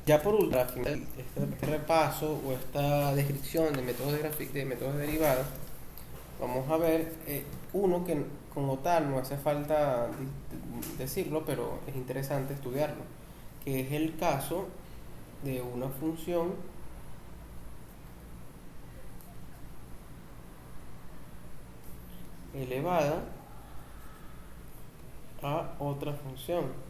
Ya por último, para final, este repaso o esta descripción de métodos de métodos de derivadas, vamos a ver uno que como tal no hace falta decirlo, pero es interesante estudiarlo, que es el caso de una función elevada a otra función.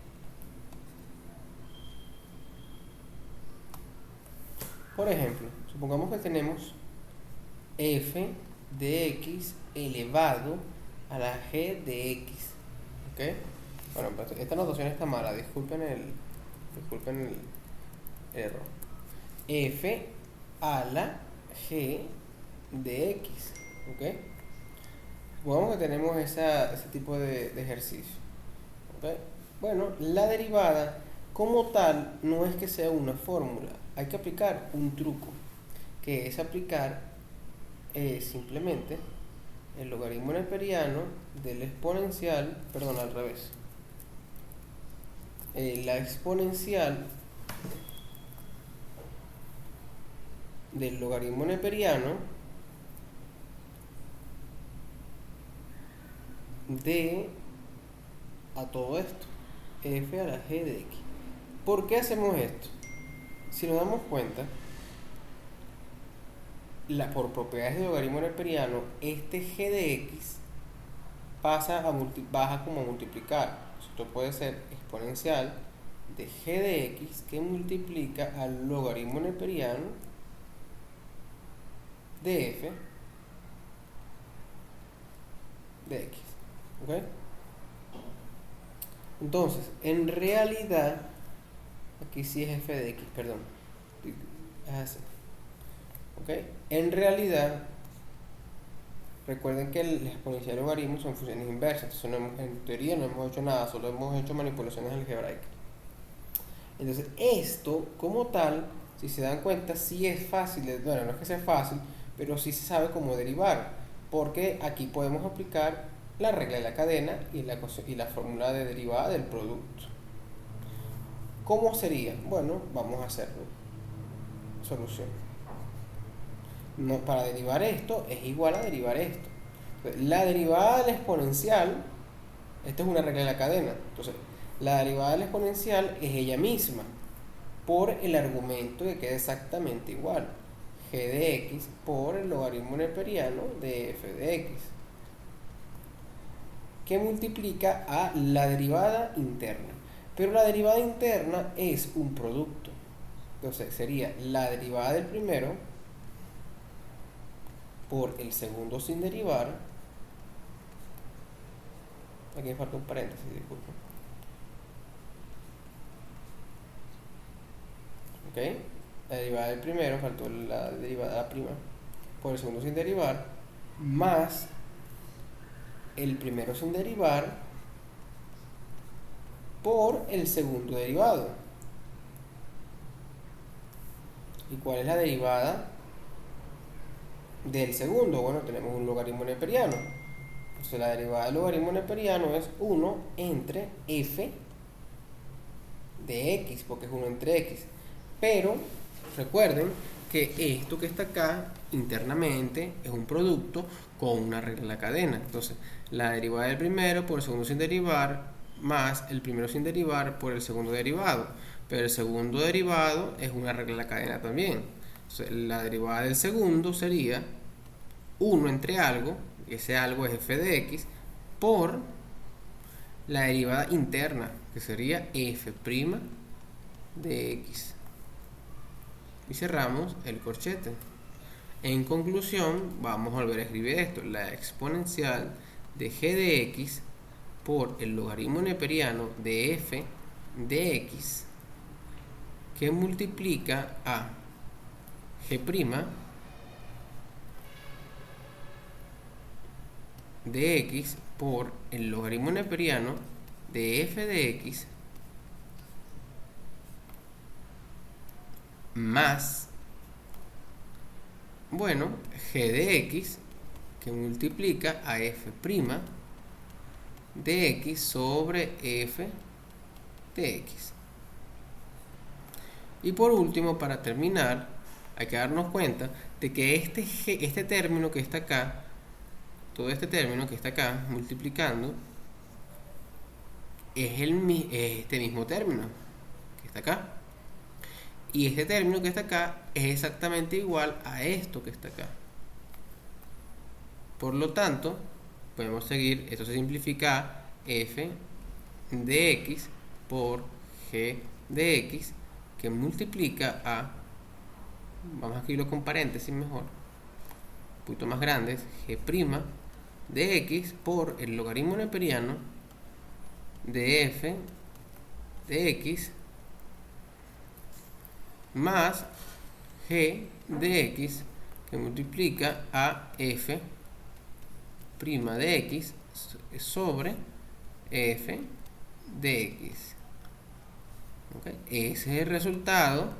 Por ejemplo, supongamos que tenemos f de x elevado a la g de x. ¿Ok? Bueno, pues esta notación está mala, disculpen el error. F a la g de x. ¿Ok? Supongamos que tenemos ese tipo de ejercicio. ¿Ok? Bueno, la derivada como tal no es que sea una fórmula, hay que aplicar un truco, que es aplicar simplemente el logaritmo neperiano del exponencial, perdón, al revés, la exponencial del logaritmo neperiano de a todo esto, f a la g de x. ¿Por qué hacemos esto? Si nos damos cuenta, por propiedades de logaritmo neperiano, este g de x baja como a multiplicar. Esto puede ser exponencial de g de x que multiplica al logaritmo neperiano de f de x. ¿Ok? Entonces, en realidad, aquí sí es f de x, perdón. Es así. ¿Ok? En realidad, recuerden que el exponencial y el logaritmo son funciones inversas. Entonces, en teoría no hemos hecho nada, solo hemos hecho manipulaciones algebraicas. Entonces, esto como tal, si se dan cuenta, sí es fácil. Bueno, no es que sea fácil, pero sí se sabe cómo derivar. Porque aquí podemos aplicar la regla de la cadena y la fórmula de derivada del producto. ¿Cómo sería? Bueno, vamos a hacerlo. Solución. No, para derivar esto es igual a derivar esto. La derivada del exponencial, esta es una regla de la cadena. Entonces, la derivada del exponencial es ella misma por el argumento que queda exactamente igual. G de x por el logaritmo neperiano de f de x, que multiplica a la derivada interna. Pero la derivada interna es un producto. Entonces sería la derivada del primero por el segundo sin derivar. Aquí me falta un paréntesis, disculpen. ¿Ok? La derivada del primero, faltó la derivada de la prima, por el segundo sin derivar, más el primero sin derivar por el segundo derivado. ¿Y cuál es la derivada del segundo? Bueno, tenemos un logaritmo neperiano. Entonces la derivada del logaritmo neperiano es 1 entre f de x, porque es 1 entre x. Pero recuerden que esto que está acá internamente es un producto con una regla en la cadena. Entonces, la derivada del primero por el segundo sin derivar más el primero sin derivar por el segundo derivado. Pero el segundo derivado es una regla en la cadena también. Entonces, la derivada del segundo sería 1 entre algo, y ese algo es f de x, por la derivada interna, que sería f' de x. Y cerramos el corchete. En conclusión, vamos a volver a escribir esto: la exponencial de g de x por el logaritmo neperiano de f de x, que multiplica a g' de x por el logaritmo neperiano de f de x más, bueno, g de x que multiplica a f' de x sobre f de x. Y por último, para terminar, hay que darnos cuenta de que este término que está acá, todo este término que está acá multiplicando, es este mismo término que está acá. Y este término que está acá es exactamente igual a esto que está acá. Por lo tanto, podemos seguir, esto se simplifica f de x por g de x, que multiplica a, vamos a escribirlo con paréntesis mejor, un poquito más grandes, g' de x por el logaritmo neperiano de f de x más g de x, que multiplica a f' de x sobre f de x. ¿Okay? Ese es el resultado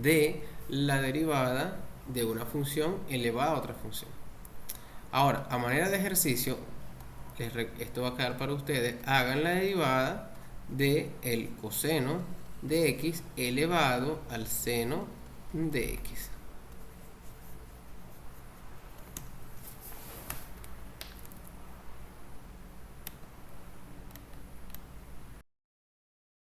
de la derivada de una función elevada a otra función. Ahora, a manera de ejercicio, esto va a quedar para ustedes: hagan la derivada de el coseno de x elevado al seno de x.